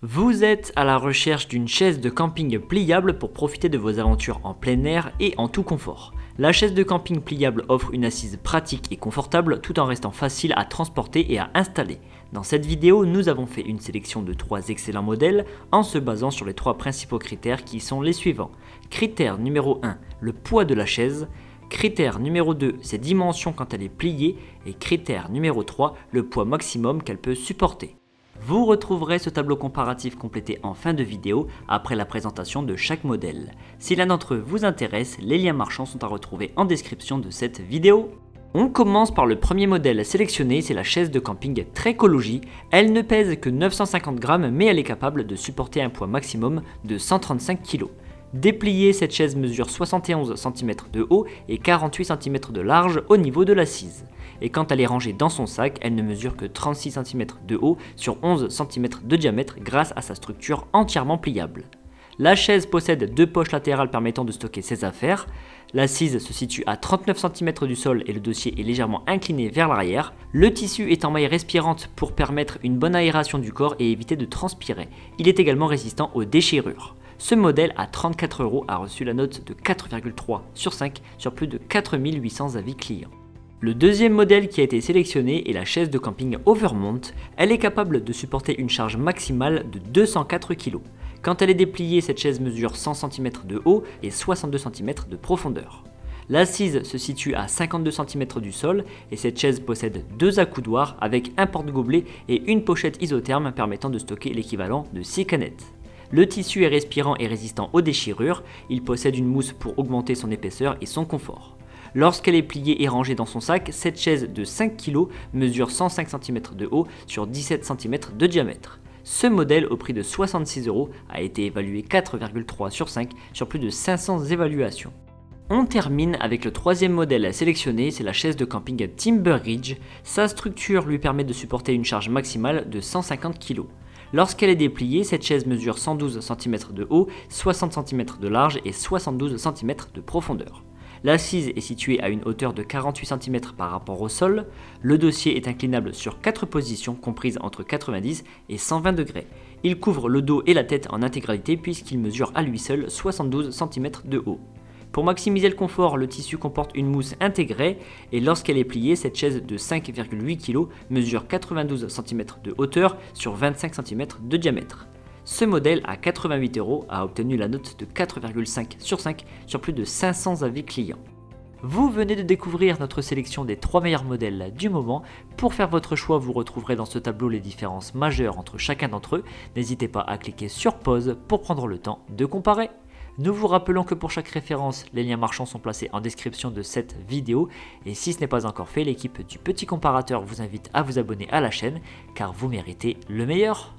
Vous êtes à la recherche d'une chaise de camping pliable pour profiter de vos aventures en plein air et en tout confort. La chaise de camping pliable offre une assise pratique et confortable tout en restant facile à transporter et à installer. Dans cette vidéo, nous avons fait une sélection de 3 excellents modèles en se basant sur les 3 principaux critères qui sont les suivants. Critère numéro 1, le poids de la chaise. Critère numéro 2, ses dimensions quand elle est pliée. Et critère numéro 3, le poids maximum qu'elle peut supporter. Vous retrouverez ce tableau comparatif complété en fin de vidéo après la présentation de chaque modèle. Si l'un d'entre eux vous intéresse, les liens marchands sont à retrouver en description de cette vidéo. On commence par le premier modèle sélectionné, c'est la chaise de camping Trecology. Elle ne pèse que 950 grammes mais elle est capable de supporter un poids maximum de 135 kg. Dépliée, cette chaise mesure 71 cm de haut et 48 cm de large au niveau de l'assise. Et quand elle est rangée dans son sac, elle ne mesure que 36 cm de haut sur 11 cm de diamètre grâce à sa structure entièrement pliable. La chaise possède 2 poches latérales permettant de stocker ses affaires. L'assise se situe à 39 cm du sol et le dossier est légèrement incliné vers l'arrière. Le tissu est en maille respirante pour permettre une bonne aération du corps et éviter de transpirer. Il est également résistant aux déchirures. Ce modèle à 34 € a reçu la note de 4,3 sur 5 sur plus de 4800 avis clients. Le deuxième modèle qui a été sélectionné est la chaise de camping Overmont. Elle est capable de supporter une charge maximale de 204 kg. Quand elle est dépliée, cette chaise mesure 100 cm de haut et 62 cm de profondeur. L'assise se situe à 52 cm du sol et cette chaise possède 2 accoudoirs avec un porte-gobelet et une pochette isotherme permettant de stocker l'équivalent de 6 canettes. Le tissu est respirant et résistant aux déchirures, il possède une mousse pour augmenter son épaisseur et son confort. Lorsqu'elle est pliée et rangée dans son sac, cette chaise de 5 kg mesure 105 cm de haut sur 17 cm de diamètre. Ce modèle au prix de 66 € a été évalué 4,3 sur 5 sur plus de 500 évaluations. On termine avec le troisième modèle sélectionné, c'est la chaise de camping Timber Ridge. Sa structure lui permet de supporter une charge maximale de 150 kg. Lorsqu'elle est dépliée, cette chaise mesure 112 cm de haut, 60 cm de large et 72 cm de profondeur. L'assise est située à une hauteur de 48 cm par rapport au sol. Le dossier est inclinable sur 4 positions comprises entre 90 et 120 degrés. Il couvre le dos et la tête en intégralité puisqu'il mesure à lui seul 72 cm de haut. Pour maximiser le confort, le tissu comporte une mousse intégrée et lorsqu'elle est pliée, cette chaise de 5,8 kg mesure 92 cm de hauteur sur 25 cm de diamètre. Ce modèle à 88 € a obtenu la note de 4,5 sur 5 sur plus de 500 avis clients. Vous venez de découvrir notre sélection des 3 meilleurs modèles du moment. Pour faire votre choix, vous retrouverez dans ce tableau les différences majeures entre chacun d'entre eux. N'hésitez pas à cliquer sur pause pour prendre le temps de comparer. Nous vous rappelons que pour chaque référence, les liens marchands sont placés en description de cette vidéo. Et si ce n'est pas encore fait, l'équipe du Petit Comparateur vous invite à vous abonner à la chaîne car vous méritez le meilleur.